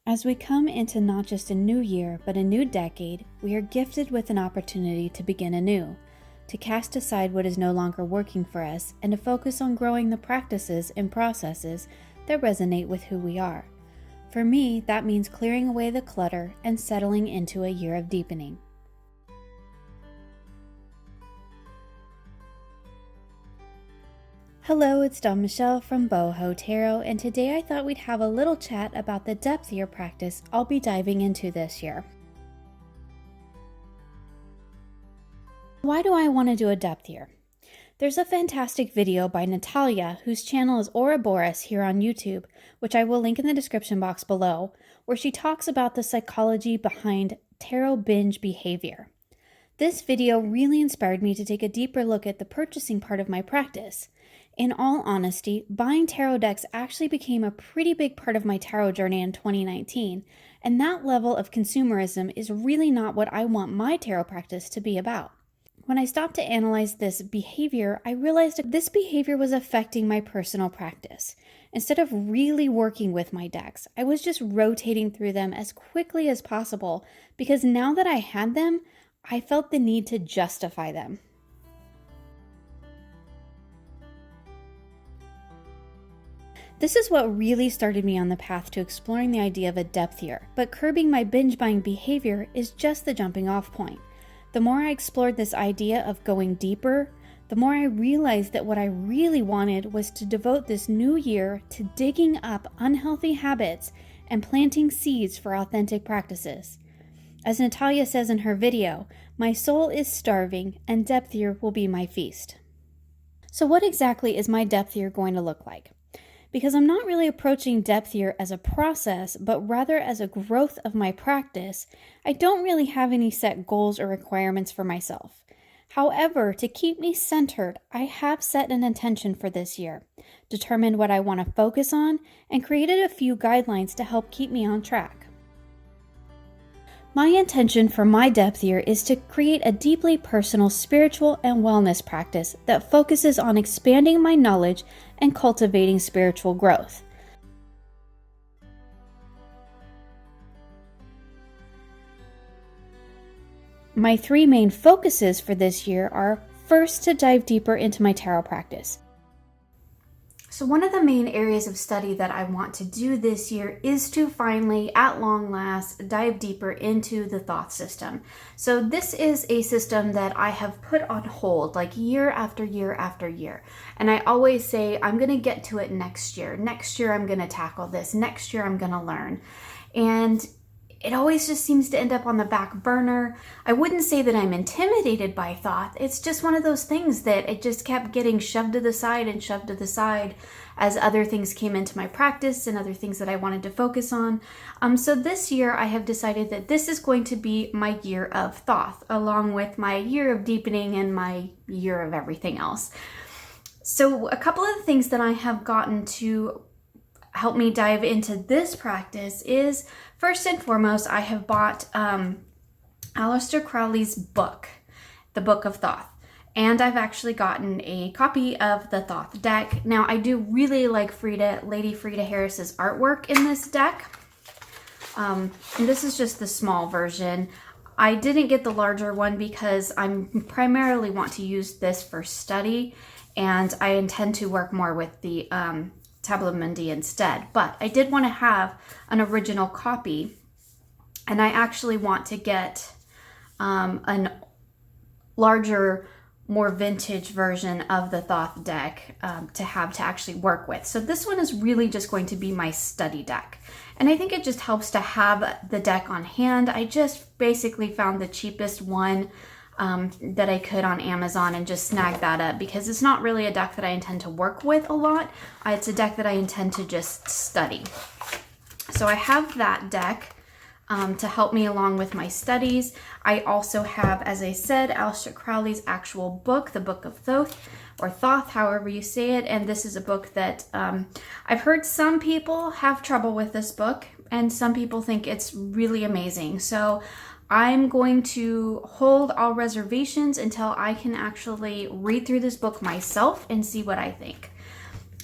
As we come into not just a new year, but a new decade, we are gifted with an opportunity to begin anew, to cast aside what is no longer working for us, and to focus on growing the practices and processes that resonate with who we are. For me, that means clearing away the clutter and settling into a year of deepening. Hello, it's Dawn Michelle from Boho Tarot, and today I thought we'd have a little chat about the depth year practice I'll be diving into this year. Why do I want to do a depth year? There's a fantastic video by Natalia, whose channel is Ouroboros here on YouTube, which I will link in the description box below, where she talks about the psychology behind tarot binge behavior. This video really inspired me to take a deeper look at the purchasing part of my practice. In all honesty, buying tarot decks actually became a pretty big part of my tarot journey in 2019, and that level of consumerism is really not what I want my tarot practice to be about. When I stopped to analyze this behavior, I realized this behavior was affecting my personal practice. Instead of really working with my decks, I was just rotating through them as quickly as possible because now that I had them, I felt the need to justify them. This is what really started me on the path to exploring the idea of a depth year, but curbing my binge buying behavior is just the jumping off point. The more I explored this idea of going deeper, the more I realized that what I really wanted was to devote this new year to digging up unhealthy habits and planting seeds for authentic practices. As Natalia says in her video, my soul is starving and depth year will be my feast. So what exactly is my depth year going to look like? Because I'm not really approaching depth year as a process, but rather as a growth of my practice, I don't really have any set goals or requirements for myself. However, to keep me centered, I have set an intention for this year, determined what I want to focus on, and created a few guidelines to help keep me on track. My intention for my depth year is to create a deeply personal spiritual and wellness practice that focuses on expanding my knowledge and cultivating spiritual growth. My three main focuses for this year are, first, to dive deeper into my tarot practice. So one of the main areas of study that I want to do this year is to finally, at long last, dive deeper into the Thoth system. So this is a system that I have put on hold like year after year after year. And I always say, I'm going to get to it next year. Next year, I'm going to tackle this. Next year, I'm going to learn. And it always just seems to end up on the back burner. I wouldn't say that I'm intimidated by Thoth. It's just one of those things that it just kept getting shoved to the side and shoved to the side as other things came into my practice and other things that I wanted to focus on. So this year I have decided that this is going to be my year of Thoth, along with my year of deepening and my year of everything else. So a couple of the things that I have gotten to help me dive into this practice is, first and foremost, I have bought Aleister Crowley's book, The Book of Thoth. And I've actually gotten a copy of the Thoth deck. Now, I do really like Lady Frida Harris's artwork in this deck. And this is just the small version. I didn't get the larger one because I primarily want to use this for study. And I intend to work more with the Tabula Mundi instead. But I did want to have an original copy. And I actually want to get an larger, more vintage version of the Thoth deck to actually work with. So this one is really just going to be my study deck. And I think it just helps to have the deck on hand. I just basically found the cheapest one that I could on Amazon and just snagged that up because it's not really a deck that I intend to work with a lot. It's a deck that I intend to just study. So I have that deck to help me along with my studies. I also have, as I said, Aleister Crowley's actual book, The Book of Thoth, or Thoth, however you say it. And this is a book that I've heard some people have trouble with this book, and some people think it's really amazing. So I'm going to hold all reservations until I can actually read through this book myself and see what I think.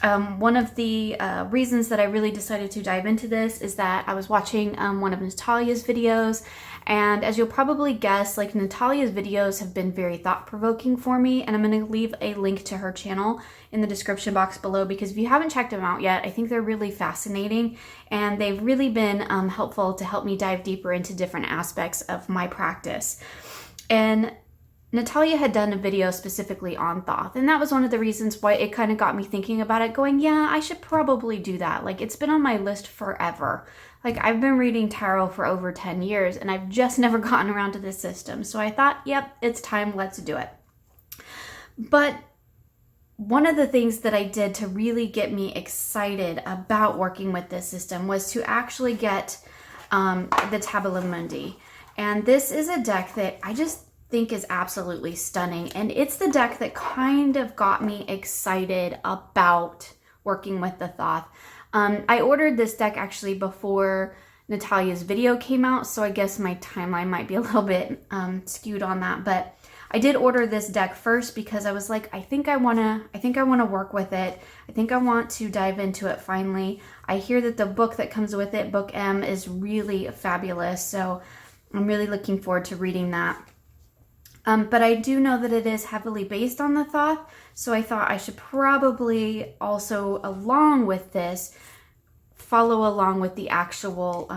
One of the reasons that I really decided to dive into this is that I was watching one of Natalia's videos, and as you'll probably guess, like, Natalia's videos have been very thought-provoking for me, and I'm going to leave a link to her channel in the description box below, because if you haven't checked them out yet, I think they're really fascinating, and they've really been helpful to help me dive deeper into different aspects of my practice. And Natalia had done a video specifically on Thoth, and that was one of the reasons why it kind of got me thinking about it, going, yeah, I should probably do that. Like, it's been on my list forever. Like, I've been reading tarot for over 10 years, and I've just never gotten around to this system. So I thought, yep, it's time, let's do it. But one of the things that I did to really get me excited about working with this system was to actually get the Tabula Mundi. And this is a deck that I just think is absolutely stunning, and it's the deck that kind of got me excited about working with the Thoth. I ordered this deck actually before Natalia's video came out, so I guess my timeline might be a little bit skewed on that, but I did order this deck first because I was like, I think I want to work with it. I think I want to dive into it finally. I hear that the book that comes with it, Book M, is really fabulous, so I'm really looking forward to reading that. But I do know that it is heavily based on the Thoth, so I thought I should probably also, along with this, follow along with the actual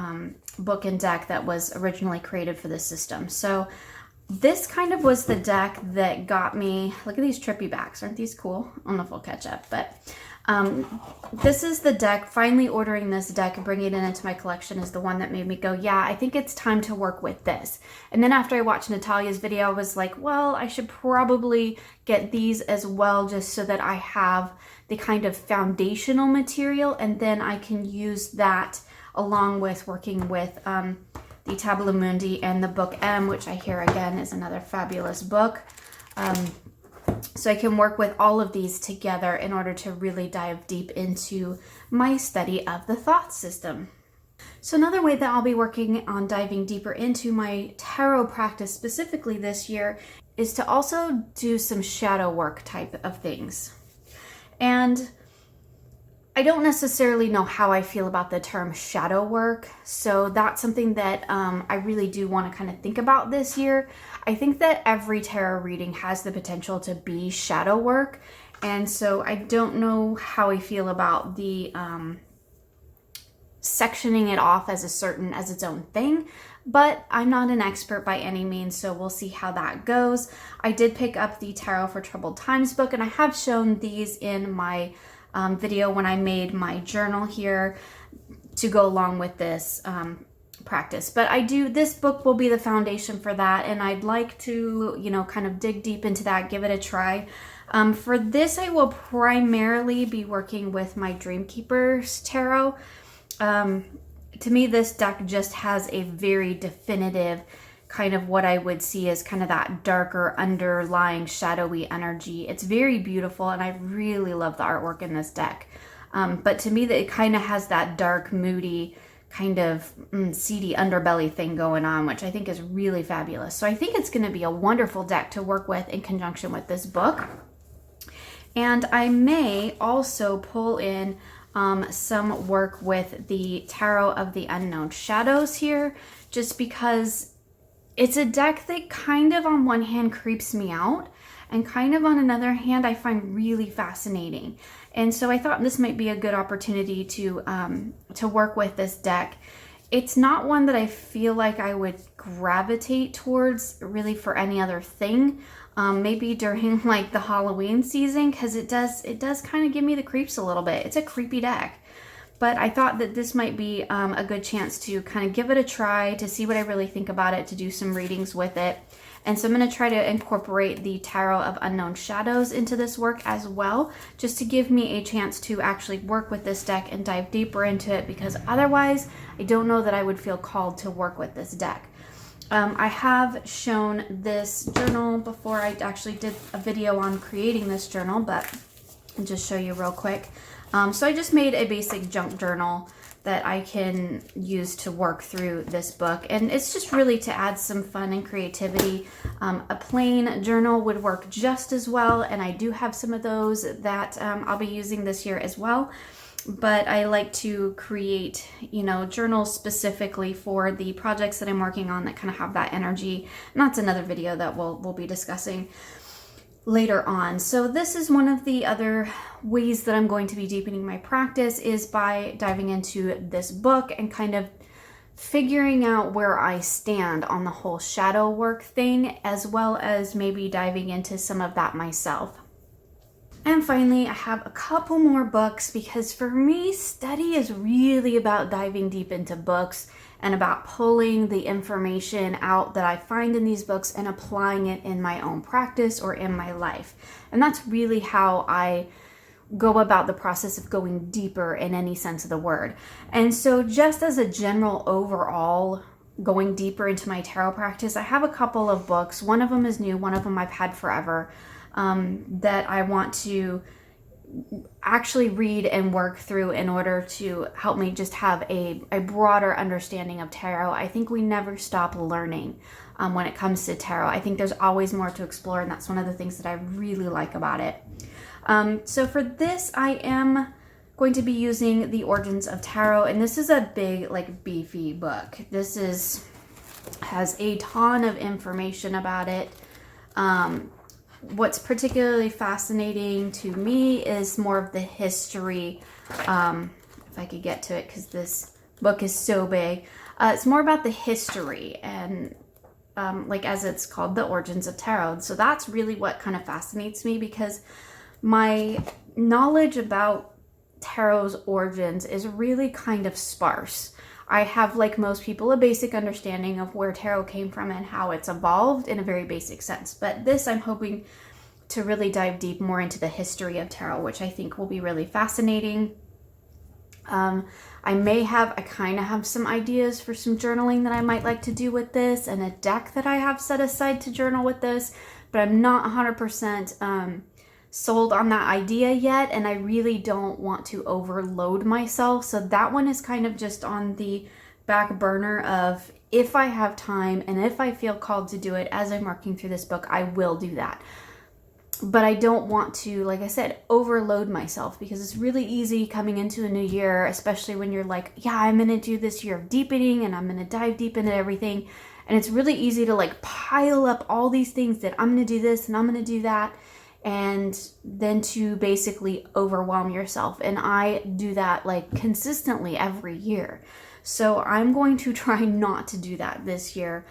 book and deck that was originally created for this system. So this kind of was the deck that got me, look at these trippy backs, aren't these cool? I don't know if we'll catch up, but this is the deck. Finally ordering this deck and bringing it into my collection is the one that made me go, yeah, I think it's time to work with this. And then after I watched Natalia's video, I was like, well, I should probably get these as well, just so that I have the kind of foundational material, and then I can use that along with working with the Tabula Mundi and the Book M, which I hear again is another fabulous book. So I can work with all of these together in order to really dive deep into my study of the Thoth system. So another way that I'll be working on diving deeper into my tarot practice specifically this year is to also do some shadow work type of things. And I don't necessarily know how I feel about the term shadow work, so that's something that I really do want to kind of think about this year. I think that every tarot reading has the potential to be shadow work, and so I don't know how I feel about the sectioning it off as its own thing, but I'm not an expert by any means, so we'll see how that goes. I did pick up the Tarot for Troubled Times book, and I have shown these in my video when I made my journal here to go along with this practice. But this book will be the foundation for that, and I'd like to, kind of dig deep into that, give it a try. For this, I will primarily be working with my Dreamkeeper's tarot. To me, this deck just has a very definitive kind of what I would see as kind of that darker underlying shadowy energy. It's very beautiful, and I really love the artwork in this deck. But to me, that it kind of has that dark, moody, kind of seedy underbelly thing going on, which I think is really fabulous. So I think it's going to be a wonderful deck to work with in conjunction with this book. And I may also pull in some work with the Tarot of the Unknown Shadows here, just because it's a deck that kind of on one hand creeps me out, and kind of on another hand I find really fascinating. And so I thought this might be a good opportunity to work with this deck. It's not one that I feel like I would gravitate towards really for any other thing. Maybe during like the Halloween season, because it does kind of give me the creeps a little bit. It's a creepy deck. But I thought that this might be a good chance to kind of give it a try, to see what I really think about it, to do some readings with it. And so I'm going to try to incorporate the Tarot of Unknown Shadows into this work as well, just to give me a chance to actually work with this deck and dive deeper into it, because otherwise I don't know that I would feel called to work with this deck. I have shown this journal before. I actually did a video on creating this journal, but I'll just show you real quick. So I just made a basic junk journal that I can use to work through this book. And it's just really to add some fun and creativity. A plain journal would work just as well, and I do have some of those that I'll be using this year as well. But I like to create, journals specifically for the projects that I'm working on that kind of have that energy. And that's another video that we'll be discussing later on. So this is one of the other ways that I'm going to be deepening my practice, is by diving into this book and kind of figuring out where I stand on the whole shadow work thing, as well as maybe diving into some of that myself. And finally, I have a couple more books, because for me, study is really about diving deep into books and about pulling the information out that I find in these books and applying it in my own practice or in my life. And that's really how I go about the process of going deeper in any sense of the word. And so just as a general overall going deeper into my tarot practice, I have a couple of books. One of them is new, one of them I've had forever, that I want to actually read and work through in order to help me just have a broader understanding of tarot. I think we never stop learning when it comes to tarot. I think there's always more to explore, and that's one of the things that I really like about it. So for this, I am going to be using The Origins of Tarot, and this is a big, beefy book. This has a ton of information about it. What's particularly fascinating to me is more of the history. If I could get to it, because this book is so big. It's more about the history and as it's called, The Origins of Tarot. So that's really what kind of fascinates me, because my knowledge about tarot's origins is really kind of sparse. I have, like most people, a basic understanding of where tarot came from and how it's evolved in a very basic sense. But this, I'm hoping to really dive deep more into the history of tarot, which I think will be really fascinating. I kind of have some ideas for some journaling that I might like to do with this, and a deck that I have set aside to journal with this, but I'm not 100% sold on that idea yet, and I really don't want to overload myself. So that one is kind of just on the back burner of, if I have time and if I feel called to do it as I'm working through this book, I will do that. But I don't want to, like I said, overload myself, because it's really easy coming into a new year, especially when you're like, yeah, I'm going to do this year of deepening and I'm going to dive deep into everything. And it's really easy to pile up all these things that I'm going to do this and I'm going to do that, and then to basically overwhelm yourself. And I do that consistently every year. So I'm going to try not to do that this year.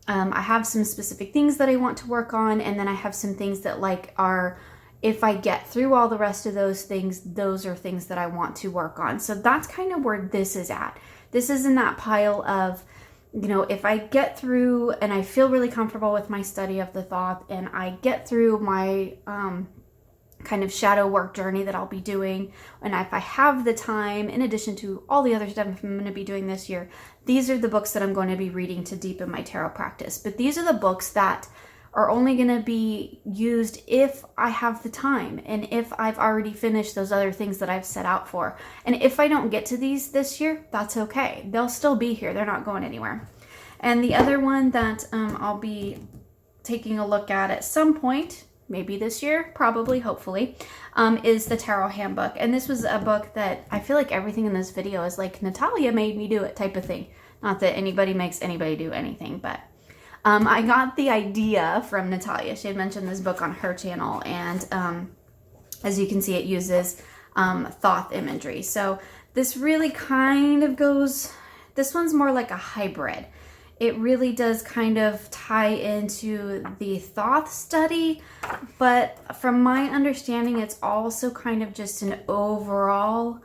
I have some specific things that I want to work on, and then I have some things that are, if I get through all the rest of those things, those are things that I want to work on. So that's kind of where this is at. This is in that pile of, if I get through and I feel really comfortable with my study of the Thoth, and I get through my kind of shadow work journey that I'll be doing, and if I have the time, in addition to all the other stuff I'm going to be doing this year, these are the books that I'm going to be reading to deepen my tarot practice. But these are the books that are only going to be used if I have the time, and if I've already finished those other things that I've set out for. And if I don't get to these this year, that's okay. They'll still be here. They're not going anywhere. And the other one that I'll be taking a look at some point, maybe this year, probably, hopefully, is the Tarot Handbook. And this was a book that I feel like everything in this video is Natalia made me do it type of thing. Not that anybody makes anybody do anything, but I got the idea from Natalia. She had mentioned this book on her channel, and as you can see, it uses Thoth imagery. So this really kind of goes, this one's more like a hybrid. It really does kind of tie into the Thoth study, but from my understanding, it's also kind of just an overall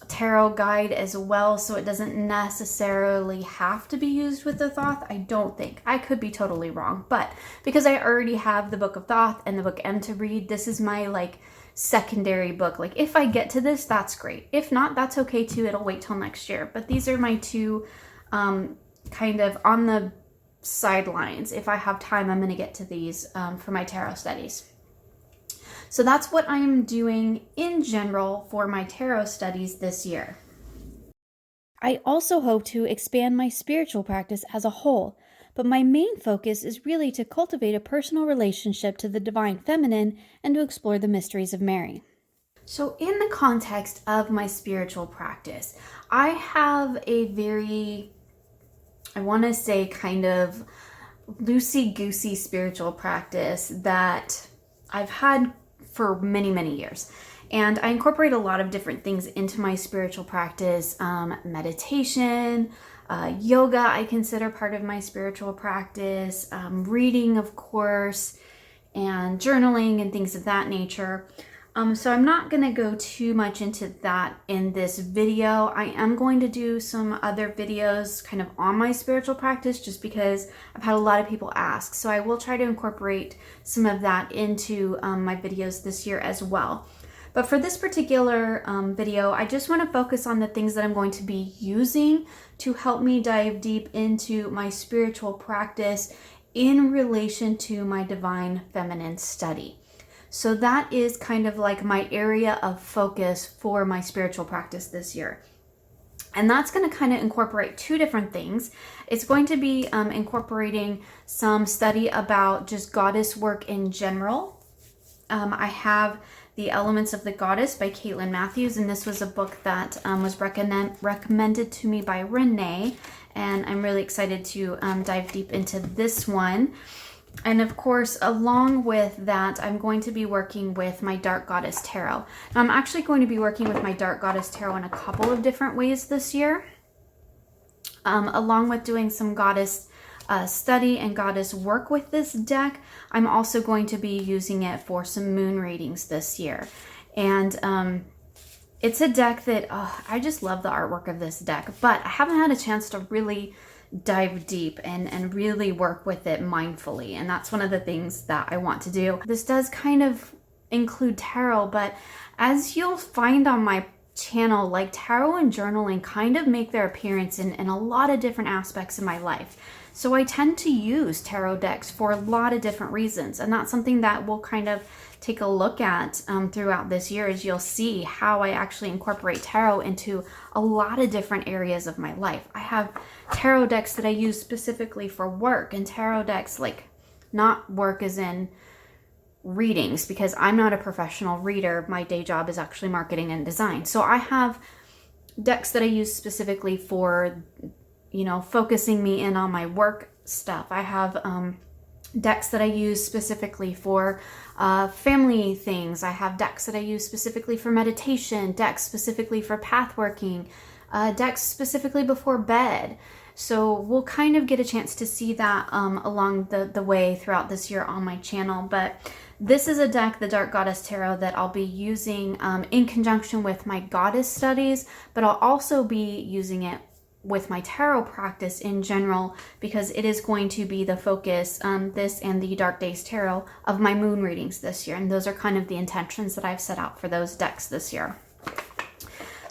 tarot guide as well, so it doesn't necessarily have to be used with the Thoth, I don't think. I could be totally wrong, but because I already have the Book of Thoth and the Book M to read, this is my secondary book. If I get to this, that's great. If not, that's okay too. It'll wait till next year. But these are my two kind of on the sidelines. If I have time, I'm going to get to these for my tarot studies. So that's what I am doing in general for my tarot studies this year. I also hope to expand my spiritual practice as a whole, but my main focus is really to cultivate a personal relationship to the divine feminine and to explore the mysteries of Mary. So in the context of my spiritual practice, I have a very, I want to say, kind of loosey-goosey spiritual practice that I've had for many, many years. And I incorporate a lot of different things into my spiritual practice. Meditation, yoga I consider part of my spiritual practice, reading, of course, and journaling and things of that nature. So I'm not going to go too much into that in this video. I am going to do some other videos kind of on my spiritual practice just because I've had a lot of people ask. So I will try to incorporate some of that into my videos this year as well. But for this particular video, I just want to focus on the things that I'm going to be using to help me dive deep into my spiritual practice in relation to my divine feminine study. So that is kind of like my area of focus for my spiritual practice this year. And that's going to kind of incorporate two different things. It's going to be incorporating some study about just goddess work in general. I have The Elements of the Goddess by Caitlin Matthews, and this was a book that was recommended to me by Renee, and I'm really excited to dive deep into this one. And of course, along with that, I'm going to be working with my Dark Goddess Tarot. Now, I'm actually going to be working with my Dark Goddess Tarot in a couple of different ways this year, along with doing some goddess study and goddess work with this deck. I'm also going to be using it for some moon readings this year. And it's a deck that I just love the artwork of this deck, but I haven't had a chance to really dive deep and really work with it mindfully. And that's one of the things that I want to do. This does kind of include tarot, but as you'll find on my channel, like tarot and journaling kind of make their appearance in a lot of different aspects of my life. So I tend to use tarot decks for a lot of different reasons. And that's something that we'll kind of take a look at throughout this year, as you'll see how I actually incorporate tarot into a lot of different areas of my life. I have tarot decks that I use specifically for work, and tarot decks, like, not work as in readings, because I'm not a professional reader. My day job is actually marketing and design. So I have decks that I use specifically for, you know, focusing me in on my work stuff. I have decks that I use specifically for family things. I have decks that I use specifically for meditation, decks specifically for path working, decks specifically before bed. So we'll kind of get a chance to see that along the way throughout this year on my channel. But this is a deck, the Dark Goddess Tarot, that I'll be using in conjunction with my goddess studies, but I'll also be using it with my tarot practice in general, because it is going to be the focus, this and the Dark Days Tarot, of my moon readings this year. And those are kind of the intentions that I've set out for those decks this year.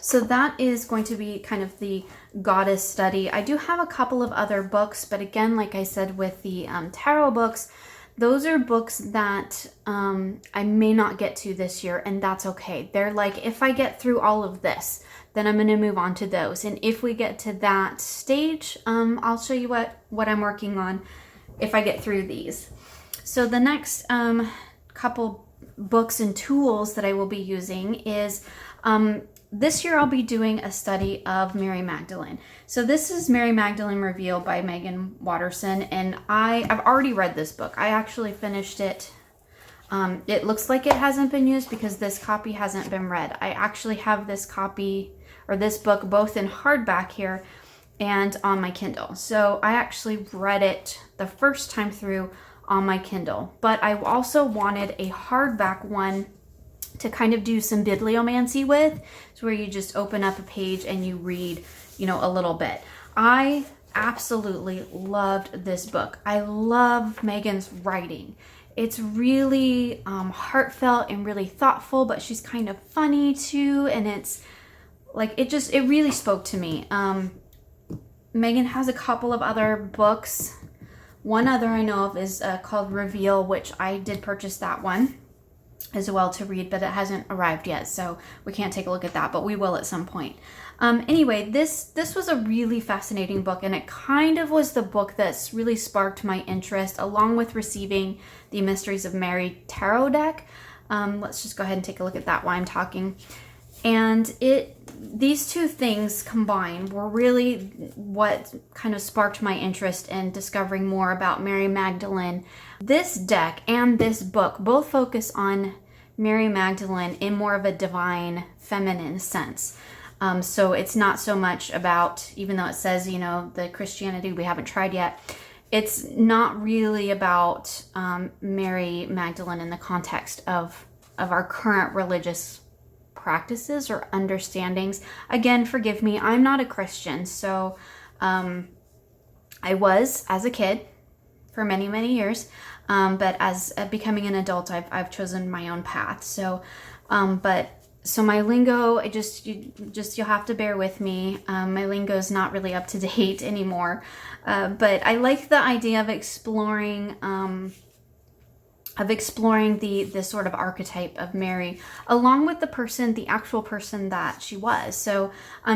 So that is going to be kind of the goddess study. I do have a couple of other books, but again, like I said, with the tarot books, those are books that I may not get to this year, and that's okay. They're like, if I get through all of this, then I'm going to move on to those. And if we get to that stage, I'll show you what I'm working on if I get through these. So the next couple books and tools that I will be using is this year I'll be doing a study of Mary Magdalene. So this is Mary Magdalene Revealed by Meggan Watterson, and I've already read this book. I actually finished it. It looks like it hasn't been used because this copy hasn't been read. I actually have this copy, or this book, both in hardback here and on my Kindle. So I actually read it the first time through on my Kindle, but I also wanted a hardback one to kind of do some bibliomancy with. It's where you just open up a page and you read, you know, a little bit. I absolutely loved this book. I love Meggan's writing. It's really heartfelt and really thoughtful, but she's kind of funny too. And it's like, it really spoke to me. Meggan has a couple of other books. One other I know of is called Reveal, which I did purchase that one as well to read, but it hasn't arrived yet, so we can't take a look at that, but we will at some point. Anyway, this was a really fascinating book, and it kind of was the book that's really sparked my interest, along with receiving the Mysteries of Mary tarot deck. Let's just go ahead and take a look at that while I'm talking. And these two things combined were really what kind of sparked my interest in discovering more about Mary Magdalene. This deck and this book both focus on Mary Magdalene in more of a divine feminine sense. So it's not so much about, even though it says, the Christianity we haven't tried yet, it's not really about Mary Magdalene in the context of our current religious practices or understandings. Again, forgive me, I'm not a Christian, so I was as a kid for many, many years, but as becoming an adult, I've chosen my own path. So my lingo, you'll have to bear with me. My lingo is not really up to date anymore, but I like the idea of exploring the sort of archetype of Mary, along with the actual person that she was. So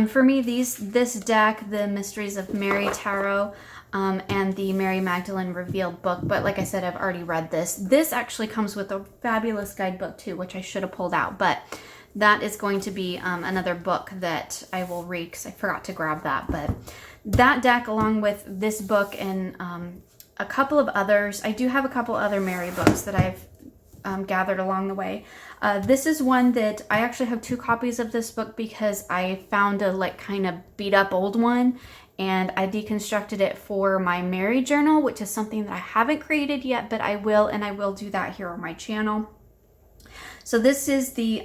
for me, this deck, the Mysteries of Mary Tarot, and the Mary Magdalene Revealed book, but like I said, I've already read this. This actually comes with a fabulous guidebook too, which I should have pulled out, but that is going to be another book that I will read because I forgot to grab that. But that deck, along with this book and a couple of others. I do have a couple other Mary books that I've gathered along the way. This is one that I actually have 2 copies of this book because I found a kind of beat up old one, and I deconstructed it for my Mary journal, which is something that I haven't created yet, but I will, and I will do that here on my channel. So this is the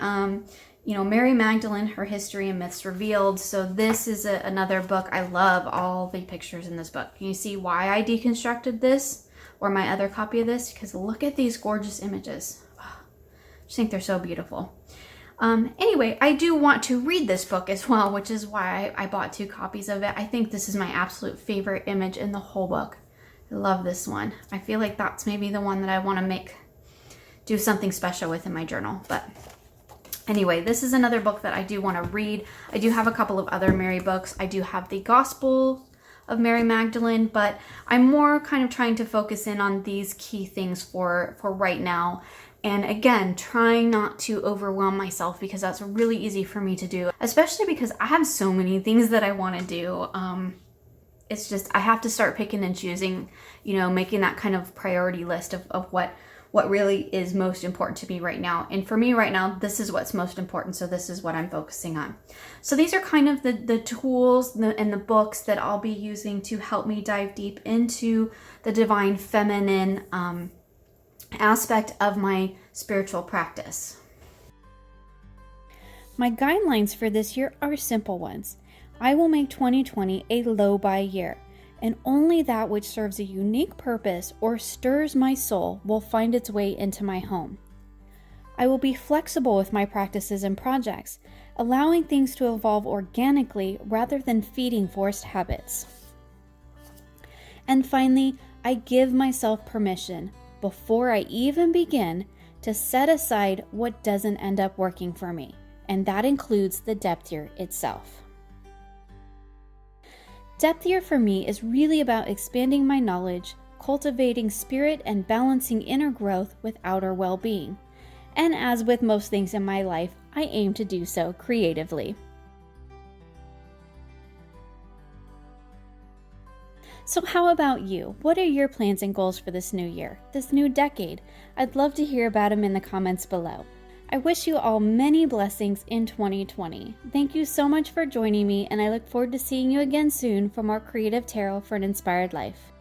Mary Magdalene, Her History and Myths Revealed. So this is another book. I love all the pictures in this book. Can you see why I deconstructed this or my other copy of this? Because look at these gorgeous images. I just think they're so beautiful. Anyway, I do want to read this book as well, which is why I bought 2 copies of it. I think this is my absolute favorite image in the whole book. I love this one. I feel like that's maybe the one that I want to do something special with in my journal. But anyway, this is another book that I do want to read. I do have a couple of other Mary books. I do have the Gospel of Mary Magdalene, but I'm more kind of trying to focus in on these key things for right now. And again, trying not to overwhelm myself, because that's really easy for me to do, especially because I have so many things that I want to do. It's just, I have to start picking and choosing, making that kind of priority list of what really is most important to me right now. And for me right now, this is what's most important. So this is what I'm focusing on. So these are kind of the tools and the books that I'll be using to help me dive deep into the divine feminine aspect of my spiritual practice. My guidelines for this year are simple ones. I will make 2020 a low-buy year, and only that which serves a unique purpose or stirs my soul will find its way into my home. I will be flexible with my practices and projects, allowing things to evolve organically rather than feeding forced habits. And finally, I give myself permission, before I even begin, to set aside what doesn't end up working for me, and that includes the depth year itself. Depth year for me is really about expanding my knowledge, cultivating spirit, and balancing inner growth with outer well-being. And as with most things in my life, I aim to do so creatively. So how about you? What are your plans and goals for this new year, this new decade? I'd love to hear about them in the comments below. I wish you all many blessings in 2020. Thank you so much for joining me, and I look forward to seeing you again soon for more creative tarot for an inspired life.